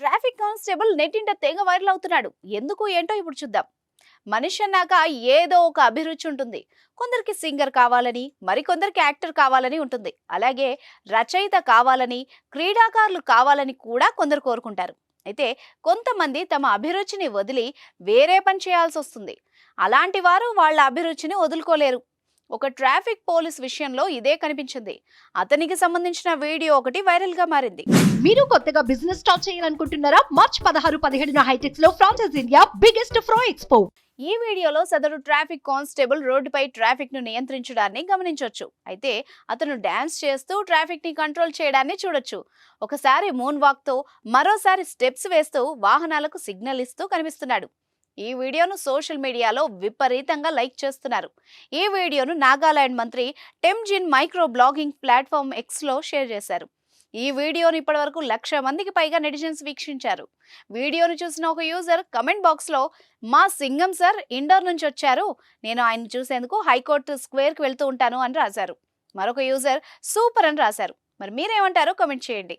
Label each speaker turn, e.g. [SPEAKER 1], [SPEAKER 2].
[SPEAKER 1] Traffic constable నెట్టింట తెగ viral అవుతున్నాడు. ఎందుకు ఏంటో ఇప్పుడు చూద్దాం. మనిషి అన్నాక ఏదో ఒక అభిరుచి ఉంటుంది. కొందరికి సింగర్ కావాలని, మరికొందరికి యాక్టర్ కావాలని ఉంటుంది. అలాగే రచయిత కావాలని, క్రీడాకారులు కావాలని కూడా కొందరు కోరుకుంటారు. అయితే కొంతమంది తమ అభిరుచిని వదిలి వేరే పని చేయాల్సి వస్తుంది. అలాంటి వారు వాళ్ళ అభిరుచిని వదులుకోలేరు. ఒక ట్రాఫిక్ పోలీస్ విషయంలో ఇదే కనిపించింది. అతనికి సంబంధించిన వీడియో ఒకటి వైరల్ గా మారింది.
[SPEAKER 2] మీరు కొత్తగా బిజినెస్ స్టార్ట్ చేయాలనుకుంటున్నారా? మార్చ్ 16-17 హైటెక్స్ లో ఫ్రాన్సెస్ ఇండియా బిగ్గెస్ట్ ఫ్రో ఎక్స్పో.
[SPEAKER 1] ఈ వీడియోలో సదరు ట్రాఫిక్ కానిస్టేబుల్ రోడ్డుపై ట్రాఫిక్ ను నియంత్రించడాన్ని గమనించవచ్చు. అయితే అతను డాన్స్ చేస్తూ ట్రాఫిక్ ని కంట్రోల్ చేయడాన్ని చూడొచ్చు. ఒకసారి మూన్ వాక్ తో, మరోసారి స్టెప్స్ వేస్తూ వాహనాలకు సిగ్నల్ ఇస్తూ కనిపిస్తున్నాడు. ఈ వీడియోను సోషల్ మీడియాలో విపరీతంగా లైక్ చేస్తున్నారు. ఈ వీడియోను నాగాలాండ్ మంత్రి టెమ్జిన్ మైక్రో బ్లాగింగ్ ప్లాట్ఫామ్ ఎక్స్ లో షేర్ చేశారు. ఈ వీడియోను ఇప్పటివరకు 1,00,000 మందికి పైగా నెటిజన్స్ వీక్షించారు. వీడియోను చూసిన ఒక యూజర్ కమెంట్ బాక్స్ లో, మా సింగం సార్ ఇండోర్ నుంచి వచ్చారు, నేను ఆయన చూసేందుకు హైకోర్టు స్క్వేర్ కి వెళ్తూ ఉంటాను అని రాశారు. మరొక యూజర్ సూపర్ అని రాశారు. మరి మీరేమంటారో కమెంట్ చేయండి.